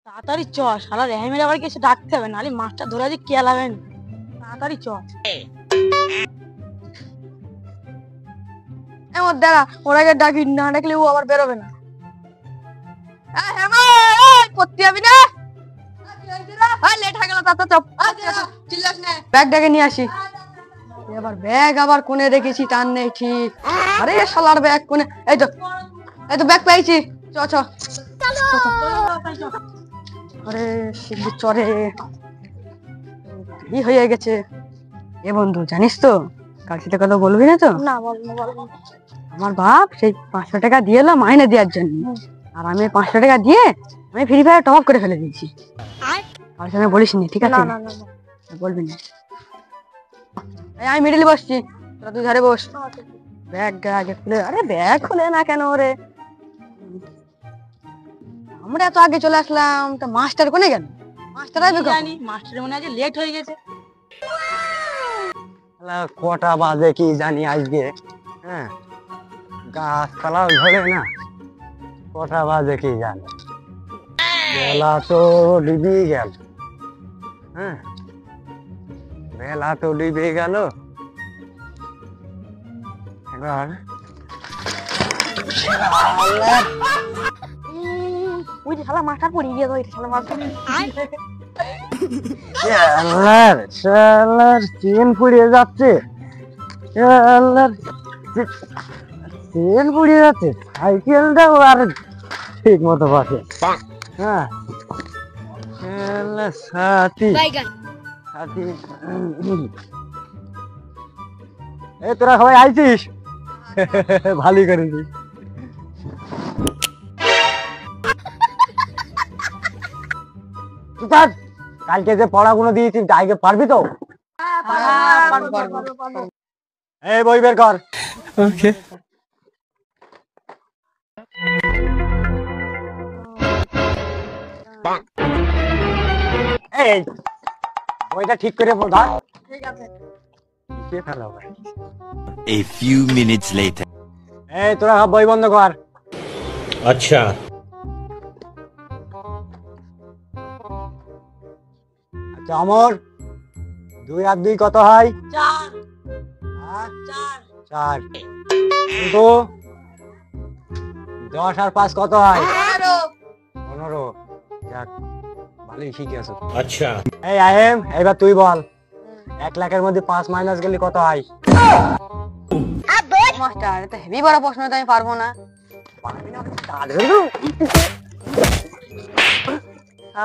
তাড়াতাড়ি চ, শালা রেহামের আবার কিছু ডাকতে হবে, নাহলে মাছটা ধরে যে কে লাবেন। তাড়াতাড়ি চ। এমন দাঁড়া, ওরাকে ডাকি, না ডাকলে ও আবার বেরোবে না। এবার ব্যাগ আবার কোনে রেখেছি, টান নেই ঠিক। আরে শালার ব্যাগ কোনে, এই তো ব্যাগ পেয়েছি। চ চ। আরে শিগগির চরে, দেরি হয়ে গেছে। এ বন্ধু, জানিস তো কার সাথে কথা বলবি না তো? না, বলবো। আমার বাপ সেই 500 টাকা দিয়ে এলো মাইনে দেওয়ার জন্য, আর আমি 500 টাকা দিয়ে আমি ফ্রি ফায়ার টপ আপ করে ফেলে দিয়েছি। আর সঙ্গে বলিস নি, ঠিক আছে? না বলবি না। আমি মিডিলে বসছি, তোরা তুই ধারে বস। ব্যাগ আগে খুলে, আরে ব্যাগ খুলে না কেন রে? আমরা তো আগে চলে আসলাম, তা মাস্টার কোনে গেল? মাস্টার আসবে জানি, মাস্টারের মনে হয় লেট হয়ে গেছে। কটা বাজে কি জানি আজকে, হ্যাঁ গাছপালাও ধরে না, কটা বাজে কি জানি, বেলা তো ডুবে গেল। হ্যাঁ বেলা তো ডুবে গেল। এবার ওই যে শালা মাস্টার পড়ে গিয়ে, ওই শালা মাস্টার চেন ফুরিয়ে যাচ্ছে, চেন ফুরিয়ে যাচ্ছে, সাইকেলটাও আর ঠিক মতো পাচ্ছে। হ্যাঁ সাথী সাথী, এই তোরা সবাই আইছিস, ভালোই করেছিস। কালকে যে পড়াগুলো দিয়েছি আজকে পারবি তো? এই বই বের কর। ওকে। এই বইটা ঠিক করে ধর। ঠিক আছে। A few minutes later. এই তোরা বই বন্ধ কর। আচ্ছা। অমর, 2 আর 2 কত হয়? 4। 4। কিন্তু 10 আর 5 কত হয়? 15। যাক ভালোই শিখেছো। আচ্ছা। এই আহেম, এবার তুই বল, 1 লাখের মধ্যে 5 মাইনাস গেলে কত হয়? মাস্টার, এটা হেভি বড় প্রশ্ন, তো আমি পারবো না। পারবি না? দাঁড়ালো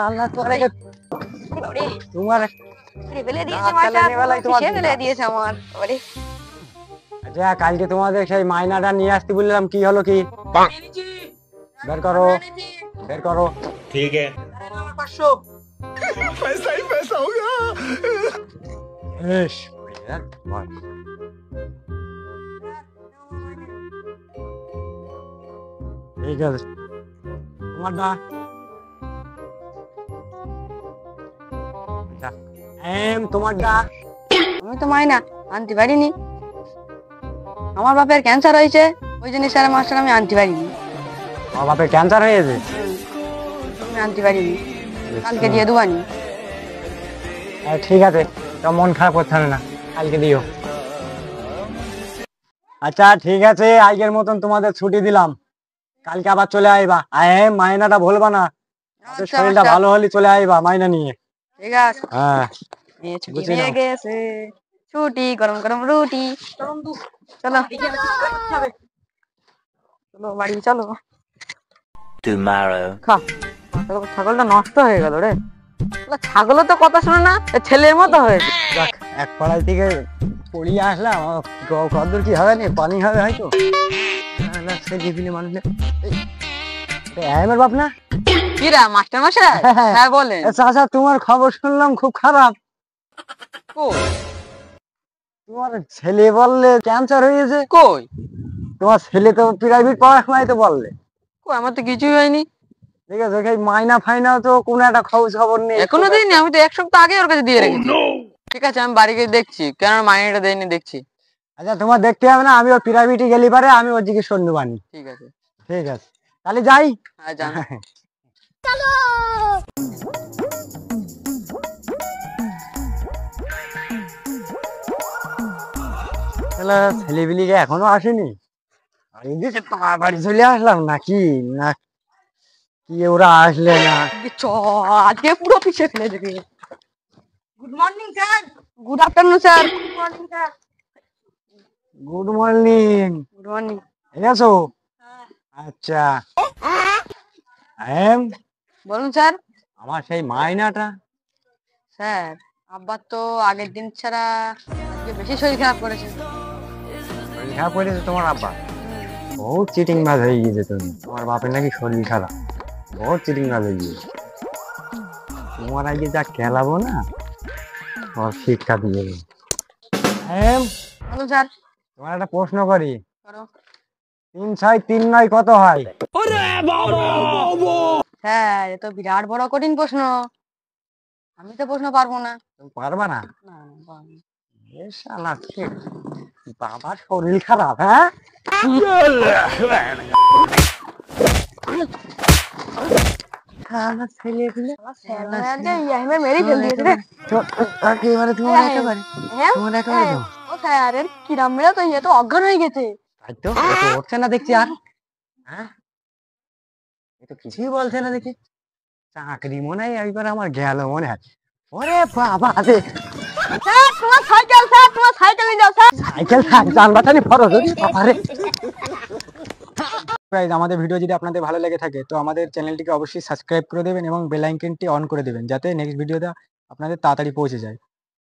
আল্লাহ তোরে তোমার ফেলে দিয়েছে মাস্টার, ফেলে দিয়েছে আমার। আচ্ছা কালকে তোমাদের সেই মাইনাটা নিয়ে আসতে বললাম, কি হলো কি? বের করো, বের করো। ঠিক আছে। 500 पैसा ही पैसा होगा। এস বল। ঠিক আছে, তোমারটা তোমারটা। আমি তো মাইনা আনতে পারিনি, আমার বাপের ক্যান্সার হয়েছে, ওই জন্য স্যার মাস্টার আমি আনতে পারিনি। আমার বাপের ক্যান্সার হয়েছে, আমি আনতে পারিনি, কালকে দিয়ে দেবানি। ঠিক আছে, তো মন খারাপ করতে হবে না, কালকে দিও। আচ্ছা ঠিক আছে, আজকের মতন তোমাদের ছুটি দিলাম, কালকে আবার চলে আইবা। মাইনাটা ভুলবা না, শরীরটা ভালো হলে চলে আইবা মাইনা নিয়ে। ঠিক আছে। হ্যাঁ ছুটি হয়ে গেছে, ছুটি, গরম গরম রুটি। চলো চলো বাড়ি চলো। Tomorrow. ছাগলটা নষ্ট হয়ে গেল রে, ছাগলও তো কথা শোনে না, ছেলের মতো হয়েছে। এক পাড়ায় থেকে পড়িয়ে আসলাম, কদ্দূর কি হবে না, পানি হবে হয়তো। মানুষ বাপ না কিরা মাস্টার মশাই? হ্যাঁ বলেন। চাচা তোমার খবর শুনলাম খুব খারাপ। তোমার ছেলে বললে ক্যান্সার হয়েছে। কই তোমার ছেলে তো প্রাইভেট পড়াশোনায় তো বললে। কই, আমার তো কিছুই হয়নি। ঠিক আছে, মাইনা ফাইনা তো কোনো একটা খবর নেই, এখনো দিইনি, আমি তো 1 সপ্তাহ আগে ওর কাছে দিয়ে রেখেছি। ঠিক আছে, আমি বাড়ি গিয়ে দেখছি কেন মাইনেটা দেয়নি, দেখছি। আচ্ছা তোমার দেখতে হবে না, আমি ওর প্রাইভেটে গেলি পারে আমি ওর দিকে সন্ধ্যে বানি। ঠিক আছে, ঠিক আছে তাহলে যাই। হ্যাঁ যান। ছেলেপিলিকে এখনো আসেনি? আমি যে তোমার বাড়ি চলে আসলাম নাকি, না কি ওরা আসলে না? চ আজকে পুরো পিছিয়ে ফেলে দেবে। Good morning sir. Good afternoon sir. Good morning sir. Good morning. Good morning. ঠিক আছো? আচ্ছা। বলুন স্যার। আমার সেই মাইনাটা। স্যার আব্বার তো আগের দিন ছাড়া আজকে বেশি শরীর খারাপ করেছে। শরীর খারাপ করেছে তোমার আব্বা? বহুত চিটিং বাজ হয়ে গিয়েছে তুমি। তোমার বাপের নাকি শরীর খারাপ, বহুত চিটিং বাজ হয়ে গিয়েছে। তোমার আগে যা খেলাবো না, তোমার শিক্ষা দিয়ে দেবো। বলুন স্যার। তোমার একটা প্রশ্ন করি, করো। 3 6 3 9 কত হয়? স্যার এ তো বিরাট বড় কঠিন প্রশ্ন, আমি তো প্রশ্ন পারবো না। তুমি পারবা না? না, পারবো না। এ শালা কে, বাবার শরীর খারাপ? হ্যাঁ, শালা ছেলেগুলো। স্যার মানে আজকে ইয়াহিমে মেরেই ফেল দিয়েছে রে। একেবারে তোমার একেবারে, হ্যাঁ? তোমার একেবারে তো। ও স্যার এর কিরাম মেরে তো ইয়ে তো অজ্ঞান হয়ে গেছে। তাই তো, ও তো উঠছে না দেখছি আর। হ্যাঁ, এ তো কিছুই বলছে না দেখি। চাকরি মনে হয় একবার আমার গেল মনে হয়। ওরে বাবা রে, স্যার তোমার সাইকেল, স্যার তোমার সাইকেল নিয়ে যাও স্যার। সাইকেল থাক, যান বাঁচানি ফরজ। বাবা রে। গাইস, আমাদের ভিডিও যদি আপনাদের ভালো লেগে থাকে তো আমাদের চ্যানেলটিকে অবশ্যই সাবস্ক্রাইব করে দেবেন এবং বেল আইকনটি অন করে দেবেন, যাতে নেক্সট ভিডিওটা আপনাদের তাড়াতাড়ি পৌঁছে যায়।